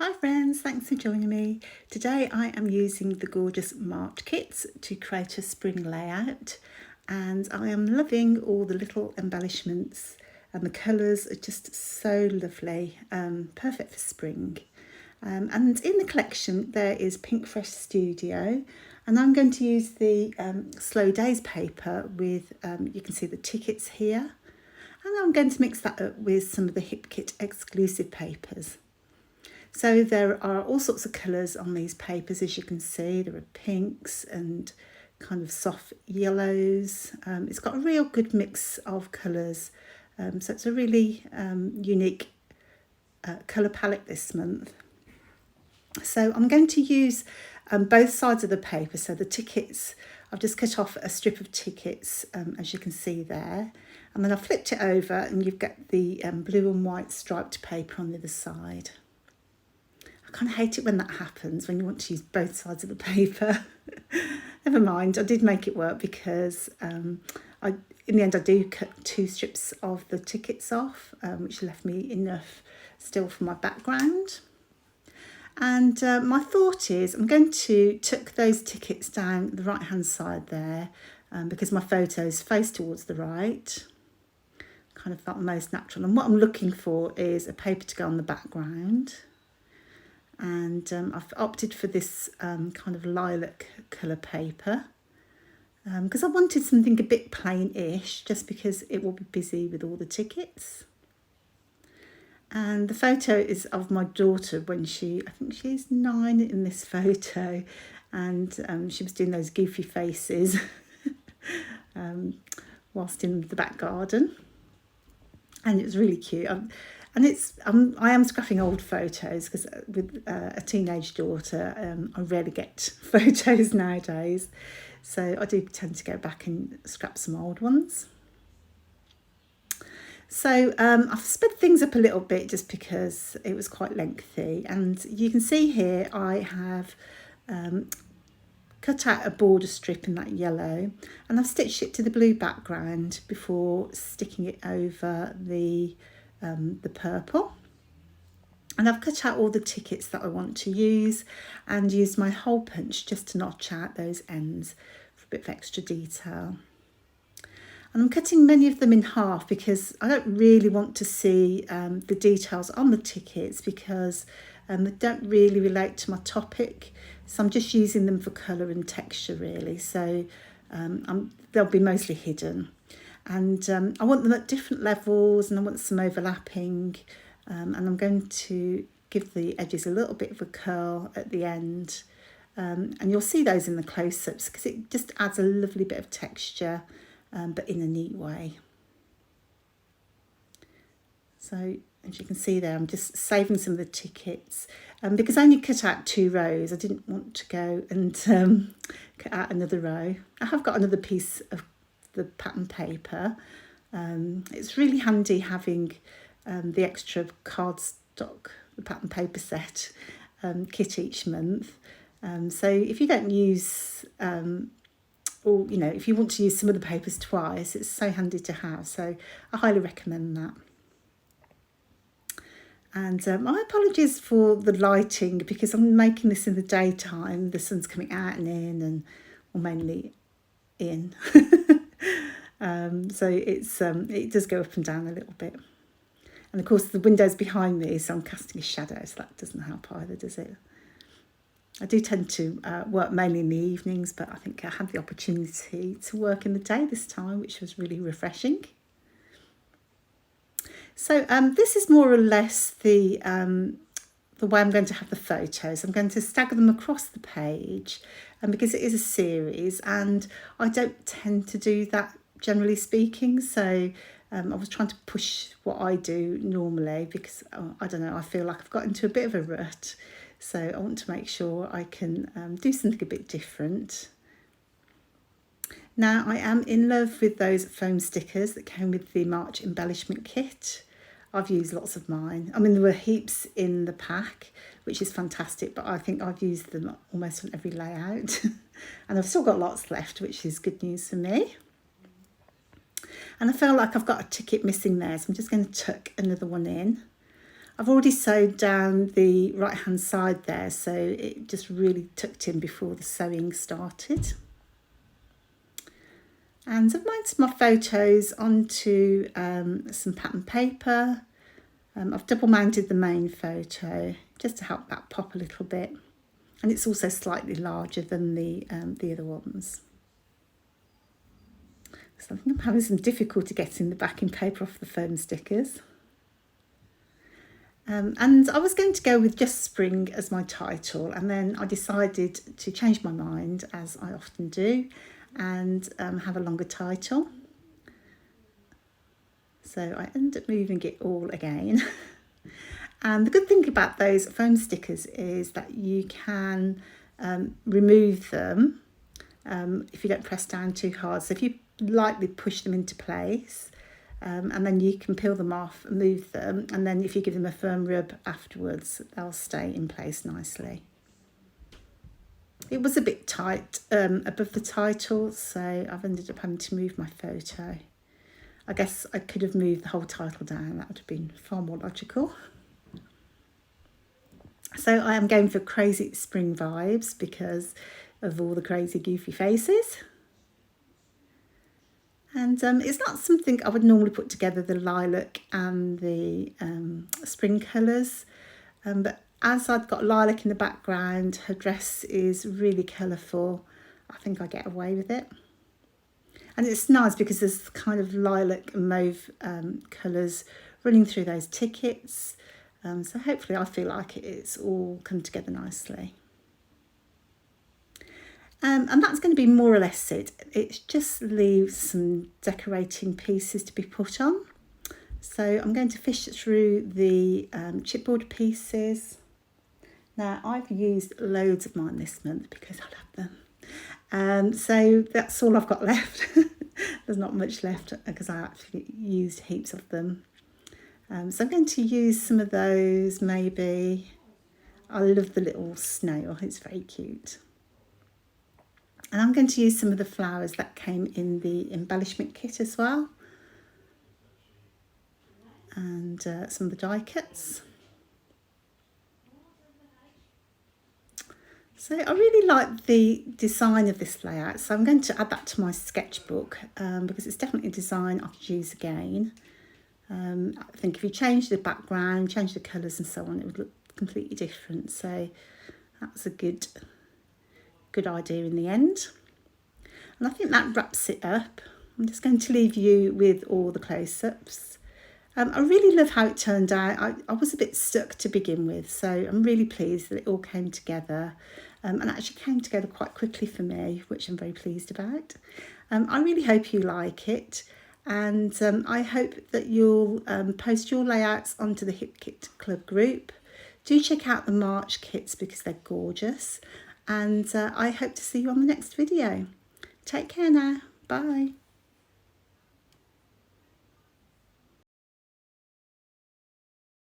Hi friends, thanks for joining me. Today I am using the gorgeous March kits to create a spring layout, and I am loving all the little embellishments, and the colours are just so lovely, perfect for spring. And in the collection there is Pink Fresh Studio, and I'm going to use the Slow Days paper with, you can see the tickets here, and I'm going to mix that up with some of the Hip Kit exclusive papers. So there are all sorts of colours on these papers, as you can see. There are pinks and kind of soft yellows. It's got a real good mix of colours. So it's a really unique colour palette this month. So I'm going to use both sides of the paper. So the tickets, I've just cut off a strip of tickets, as you can see there. And then I've flipped it over and you've got the blue and white striped paper on the other side. I kind of hate it when that happens, when you want to use both sides of the paper. Never mind, I did make it work because in the end I do cut 2 strips of the tickets off, which left me enough still for my background. And my thought is I'm going to tuck those tickets down the right hand side there, because my photos face towards the right. Kind of felt the most natural. And what I'm looking for is a paper to go on the background. And I've opted for this kind of lilac colour paper because I wanted something a bit plain-ish, just because it will be busy with all the tickets. And the photo is of my daughter when I think she's 9 in this photo, and she was doing those goofy faces whilst in the back garden, and it was really cute. And I am scrapping old photos because with a teenage daughter, I rarely get photos nowadays. So I do tend to go back and scrap some old ones. So I've sped things up a little bit just because it was quite lengthy. And you can see here I have cut out a border strip in that yellow, and I've stitched it to the blue background before sticking it over the purple. And I've cut out all the tickets that I want to use and used my hole punch just to notch out those ends for a bit of extra detail. And I'm cutting many of them in half because I don't really want to see the details on the tickets, because they don't really relate to my topic. So I'm just using them for colour and texture really. So they'll be mostly hidden. And I want them at different levels, and I want some overlapping, and I'm going to give the edges a little bit of a curl at the end, and you'll see those in the close-ups because it just adds a lovely bit of texture, but in a neat way. So as you can see there, I'm just saving some of the tickets, because I only cut out 2 rows. I didn't want to go and cut out another row. I have got another piece of the pattern paper. It's really handy having the extra cardstock, the pattern paper set kit each month. So if you don't use, or if you want to use some of the papers twice, it's so handy to have. So I highly recommend that. And my apologies for the lighting, because I'm making this in the daytime. The sun's coming out and in, or mainly in. So it does go up and down a little bit. And of course the window's behind me, so I'm casting a shadow, so that doesn't help either, does it? I do tend to work mainly in the evenings, but I think I had the opportunity to work in the day this time, which was really refreshing. So this is more or less the way I'm going to have the photos. I'm going to stagger them across the page, and because it is a series, and I don't tend to do that generally speaking, so I was trying to push what I do normally, because I don't know, I feel like I've got into a bit of a rut, so I want to make sure I can do something a bit different. Now I am in love with those foam stickers that came with the March embellishment kit. I've used lots of mine. I mean, there were heaps in the pack, which is fantastic, but I think I've used them almost on every layout. And I've still got lots left, which is good news for me. And I feel like I've got a ticket missing there, so I'm just going to tuck another one in. I've already sewed down the right hand side there, so it just really tucked in before the sewing started. And I've mounted my photos onto some pattern paper. I've double mounted the main photo just to help that pop a little bit, and it's also slightly larger than the other ones. So I think I'm having some difficulty getting the backing paper off the foam stickers. And I was going to go with just spring as my title, and then I decided to change my mind, as I often do, and have a longer title. So I ended up moving it all again. And the good thing about those foam stickers is that you can remove them if you don't press down too hard. So if you lightly push them into place, and then you can peel them off and move them, and then if you give them a firm rub afterwards, they'll stay in place nicely. It was a bit tight above the title, so I've ended up having to move my photo. I guess I could have moved the whole title down, that would have been far more logical. So I am going for crazy spring vibes because of all the crazy goofy faces. And it's not something I would normally put together, the lilac and the spring colours. But as I've got lilac in the background, her dress is really colourful. I think I get away with it. And it's nice because there's kind of lilac and mauve colours running through those tickets. So hopefully I feel like it's all come together nicely. And that's going to be more or less it. It just leaves some decorating pieces to be put on. So I'm going to fish through the chipboard pieces. Now I've used loads of mine this month because I love them. So that's all I've got left. There's not much left because I actually used heaps of them. So I'm going to use some of those maybe. I love the little snail, it's very cute. And I'm going to use some of the flowers that came in the embellishment kit as well. And some of the die cuts. So I really like the design of this layout, so I'm going to add that to my sketchbook because it's definitely a design I could use again. I think if you change the background, change the colours and so on, it would look completely different. So that's a good idea in the end. And I think that wraps it up. I'm just going to leave you with all the close-ups. I really love how it turned out. I was a bit stuck to begin with, so I'm really pleased that it all came together and actually came together quite quickly for me, which I'm very pleased about. I really hope you like it, and I hope that you'll post your layouts onto the Hip Kit Club group. Do check out the March kits because they're gorgeous, and I hope to see you on the next video. Take care now. Bye.